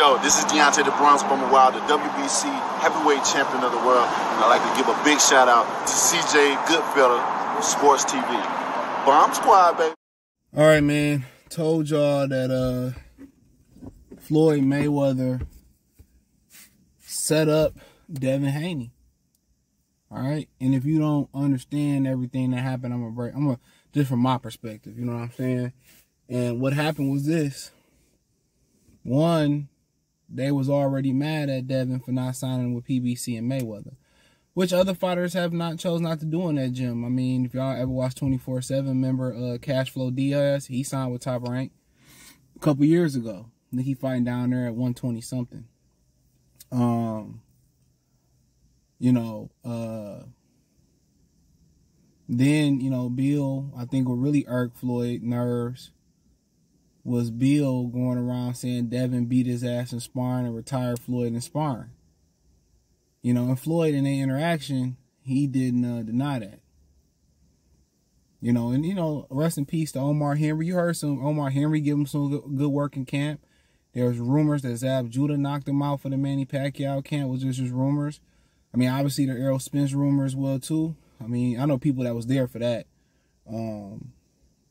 Yo, this is Deontay the Bronx Bummer Wild, the WBC heavyweight champion of the world. And I'd like to give a big shout out to CJ Goodfellow of Sports TV. Bomb Squad, baby. All right, man. Told y'all that Floyd Mayweather set up Devin Haney. All right, and if you don't understand everything that happened, I'm gonna just from my perspective, you know what I'm saying? And what happened was this. One, they was already mad at Devin for not signing with PBC and Mayweather, which other fighters have chose not to do in that gym. I mean, if y'all ever watched 24/7, remember Cashflow Diaz? He signed with Top Rank a couple years ago. I think he fighting down there at 120 something. Then, Bill, I think what really irked Floyd nerves was Bill going around saying Devin beat his ass in sparring and retired Floyd in sparring. And Floyd in their interaction, he didn't deny that. Rest in peace to Omar Henry. You heard some Omar Henry give him some good work in camp. There was rumors that Zab Judah knocked him out for the Manny Pacquiao camp, was just rumors. I mean, obviously the Errol Spence rumor as well, too. I mean, I know people that was there for that. And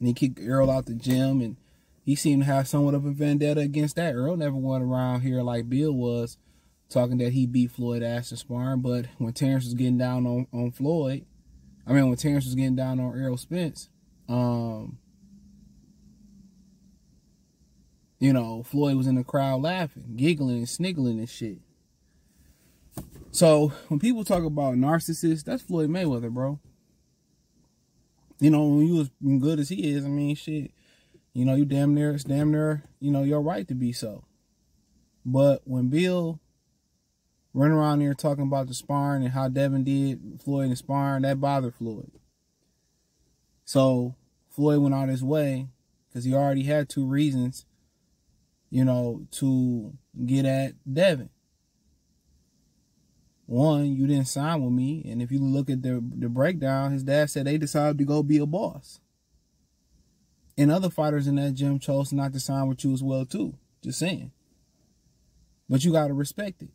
he kicked Errol out the gym, and he seemed to have somewhat of a vendetta against that. Errol never went around here like Bill was, talking that he beat Floyd ass in sparring. But when Terrence was getting down on Floyd, when Terrence was getting down on Errol Spence, Floyd was in the crowd laughing, giggling and sniggling and shit. So when people talk about narcissists, that's Floyd Mayweather, bro. When you was good as he is, I mean, shit, you damn near, your right to be so. But when Bill running around there talking about the sparring and how Devin did Floyd in sparring, that bothered Floyd. So Floyd went out his way because he already had two reasons, to get at Devin. One, you didn't sign with me, and if you look at the breakdown, his dad said they decided to go be a boss. And other fighters in that gym chose not to sign with you as well, too. Just saying. But you got to respect it.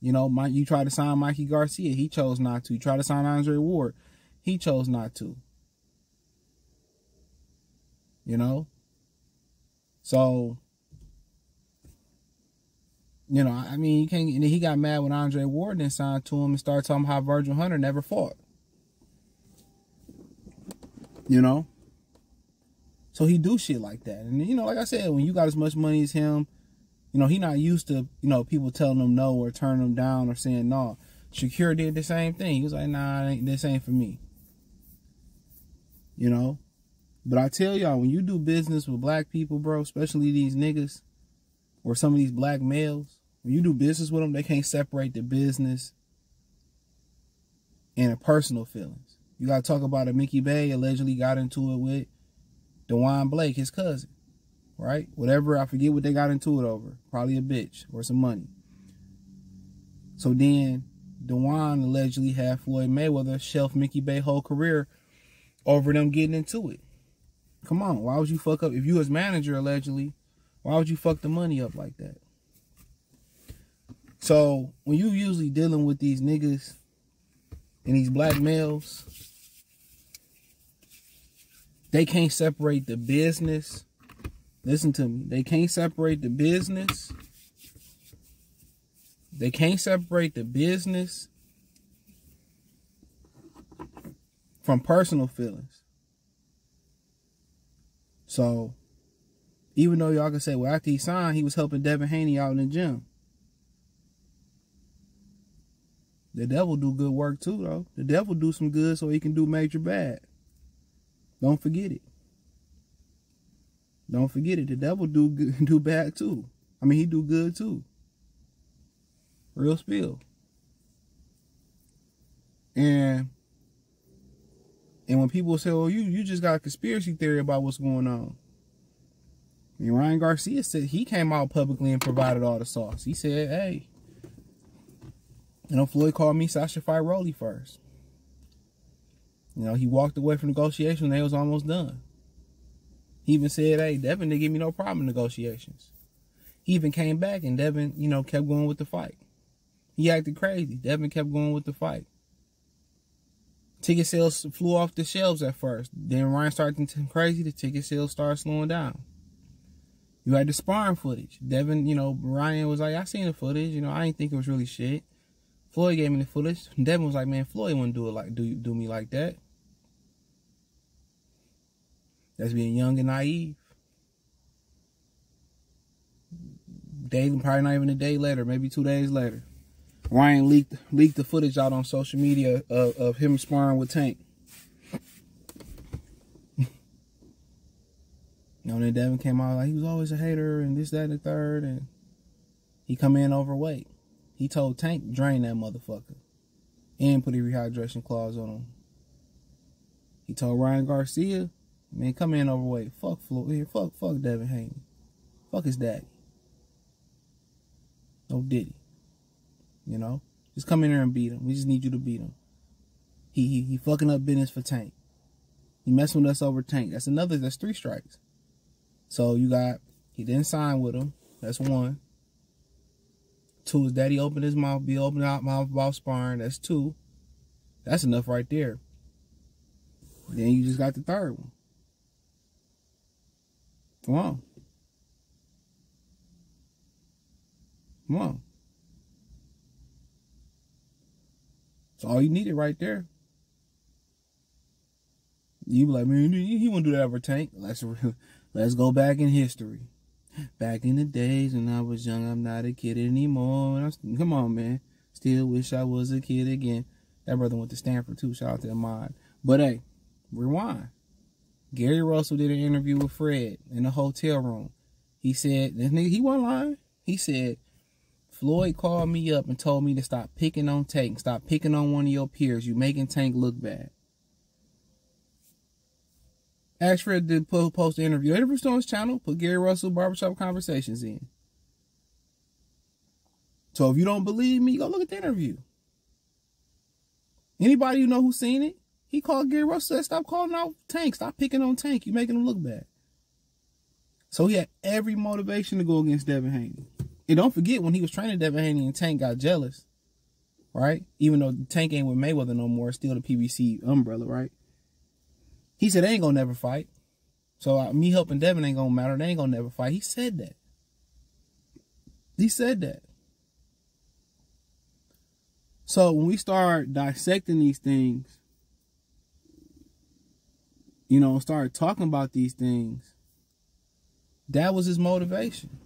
You tried to sign Mikey Garcia. He chose not to. You tried to sign Andre Ward. He chose not to. So, you can't. And he got mad when Andre Ward didn't sign to him and started talking about how Virgil Hunter never fought. So he do shit like that. And, like I said, when you got as much money as him, he not used to, people telling him no or turning him down or saying no. Shakur did the same thing. He was like, nah, this ain't for me. But I tell y'all, when you do business with black people, bro, especially these niggas or some of these black males, when you do business with them, they can't separate the business and the personal feelings. You got to talk about it. Mickey Bay allegedly got into it with DeJuan Blake, his cousin, right? Whatever, I forget what they got into it over. Probably a bitch or some money. So then DeJuan allegedly had Floyd Mayweather shelf Mickey Bay's whole career over them getting into it. Come on, why would you fuck up? If you was manager, allegedly, why would you fuck the money up like that? So when you usually dealing with these niggas and these black males, they can't separate the business. Listen to me. They can't separate the business. They can't separate the business from personal feelings. So, even though y'all can say, well, after he signed, he was helping Devin Haney out in the gym. The devil do good work too, though. The devil do some good so he can do major bad. Don't forget it. Don't forget it. The devil do good, do bad too. I mean, he do good too. Real spill. And when people say, "Oh, you just got a conspiracy theory about what's going on," and Ryan Garcia said he came out publicly and provided all the sauce. He said, "Hey, Floyd called me so I should fight Rolly first." He walked away from negotiations and they was almost done. He even said, "Hey, Devin didn't give me no problem in negotiations." He even came back and Devin, you know, kept going with the fight. He acted crazy. Devin kept going with the fight. Ticket sales flew off the shelves at first. Then Ryan started to turn crazy. The ticket sales started slowing down. You had the sparring footage. Devin, you know, Ryan was like, I seen the footage. You know, I didn't think it was really shit. Floyd gave me the footage. Devin was like, man, Floyd wouldn't do it like do me like that. That's being young and naive. Probably not even a day later, maybe 2 days later, Ryan leaked the footage out on social media of him sparring with Tank. You know, then Devin came out like he was always a hater and this, that, and the third, and he come in overweight. He told Tank, drain that motherfucker. And put a rehydration clause on him. He told Ryan Garcia, man, come in overweight. Fuck Floyd. Fuck Devin Haney. Fuck his daddy. No Diddy. You know? Just come in there and beat him. We just need you to beat him. He fucking up business for Tank. He messing with us over Tank. That's 3 strikes. So you got, he didn't sign with him. That's 1. 2, his daddy opened his mouth, be opening out mouth about sparring. That's 2. That's enough right there. Then you just got the 3rd one. Come on. Come on. That's all you needed right there. You be like, man, he wouldn't do that for Tank. Let's go back in history. Back in the days when I was young, I'm not a kid anymore. Come on, man. Still wish I was a kid again. That brother went to Stanford too. Shout out to him. But hey, rewind. Gary Russell did an interview with Fred in the hotel room. He said, this nigga, he wasn't lying. He said, Floyd called me up and told me to stop picking on Tank. Stop picking on one of your peers. You making Tank look bad. Ask Fred to post the interview. Interview on his channel. Put Gary Russell Barbershop Conversations in. So if you don't believe me, go look at the interview. Anybody you know who's seen it? He called Gary Russell, said, stop calling out Tank. Stop picking on Tank. You making him look bad. So he had every motivation to go against Devin Haney. And don't forget, when he was training Devin Haney and Tank got jealous, right? Even though Tank ain't with Mayweather no more, still the PBC umbrella, right? He said, they ain't gonna never fight. So me helping Devin ain't gonna matter. They ain't gonna never fight. He said that. He said that. So when we start dissecting these things, you know, start talking about these things, that was his motivation.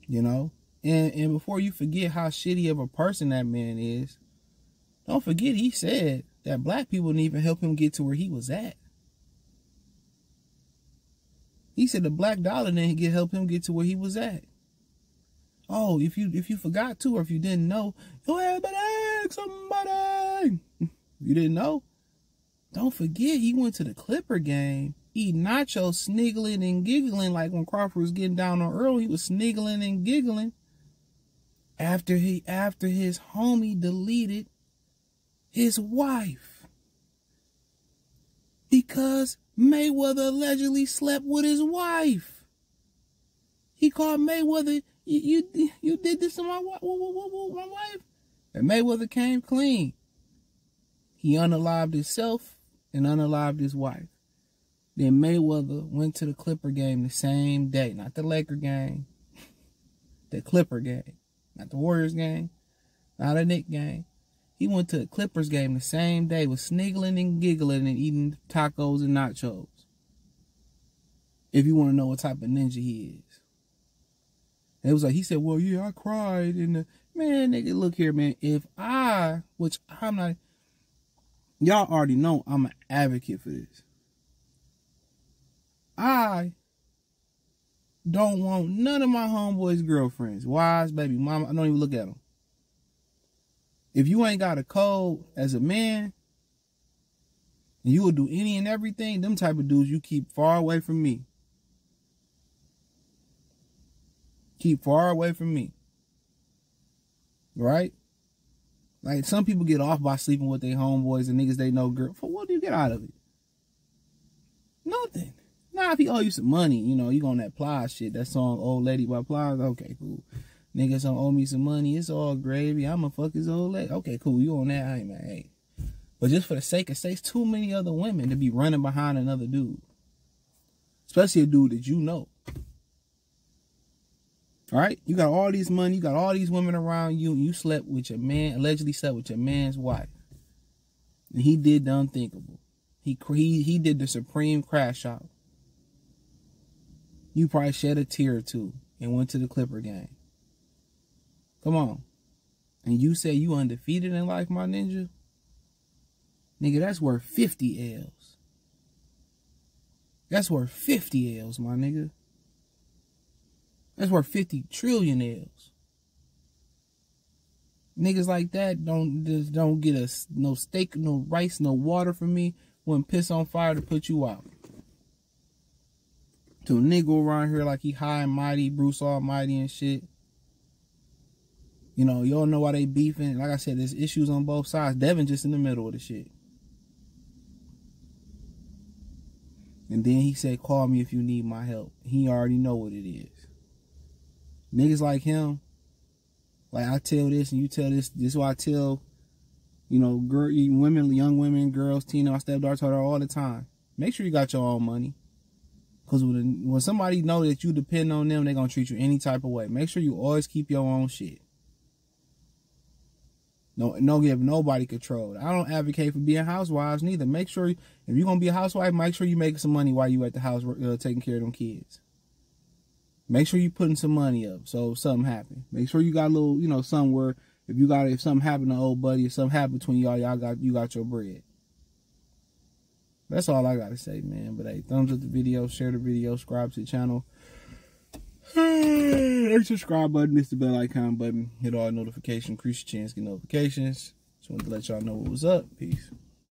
You know? And before you forget how shitty of a person that man is, don't forget he said that black people didn't even help him get to where he was at. He said the black dollar didn't help him get to where he was at. Oh, if you forgot to, or if you didn't know, go ahead and ask somebody. You didn't know? Don't forget he went to the Clipper game, eating nachos, sniggling and giggling like when Crawford was getting down on Earl. He was sniggling and giggling after his homie deleted his wife because Mayweather allegedly slept with his wife. He called Mayweather, you did this to my wife? And Mayweather came clean. He unalived himself and unalived his wife. Then Mayweather went to the Clipper game the same day. Not the Laker game. The Clipper game. Not the Warriors game. Not the Knicks game. He went to the Clippers game the same day, was sniggling and giggling and eating tacos and nachos. If you want to know what type of ninja he is. And it was like, he said, well, yeah, I cried. And man, nigga, look here, man. Which I'm not, y'all already know I'm an advocate for this. I don't want none of my homeboys' girlfriends, wives, baby mama. I don't even look at them. If you ain't got a code as a man, and you will do any and everything, them type of dudes you keep far away from me. Keep far away from me. Right? Like some people get off by sleeping with their homeboys and niggas they know girl. For what do you get out of it? Nothing. Nah, if he owe you some money, you know, you on that Plies shit. That song, Old Lady by Plies. Okay, cool. Niggas don't owe me some money. It's all gravy. I'ma fuck his old lady. Okay, cool. You on that? Hey, man, hey. But just for the sake of sakes, too many other women to be running behind another dude. Especially a dude that you know. All right? You got all this money. You got all these women around you. And you slept with your man, allegedly slept with your man's wife. And he did the unthinkable. He did the supreme crash out. You probably shed a tear or two and went to the Clipper game. Come on. And you say you undefeated in life, my ninja? Nigga, that's worth 50 L's. That's worth 50 L's, my nigga. That's worth 50 trillion L's. Niggas like that don't get us no steak, no rice, no water from me. Wouldn't piss on fire to put you out. To a nigga around here like he high and mighty, Bruce Almighty and shit. You know, you all know why they beefing. Like I said, there's issues on both sides. Devin just in the middle of the shit. And then he said, call me if you need my help. He already know what it is. Niggas like him, like I tell this and you tell this. This is what I tell, you know, women, young women, girls, teen, I stepdaughter tell her all the time. Make sure you got your own money. Because when somebody know that you depend on them, they're going to treat you any type of way. Make sure you always keep your own shit. No give nobody control. I don't advocate for being housewives neither. Make sure, if you're going to be a housewife, make sure you making some money while you at the house taking care of them kids. Make sure you putting some money up so if something happen. Make sure you got a little, you know, somewhere, if something happened to old buddy, if something happened between y'all you got your bread. That's all I got to say, man. But hey, thumbs up the video, share the video, subscribe to the channel. Hit the subscribe button, hit the bell icon button, hit all notifications, increase your chance to get notifications. Just wanted to let y'all know what was up. Peace.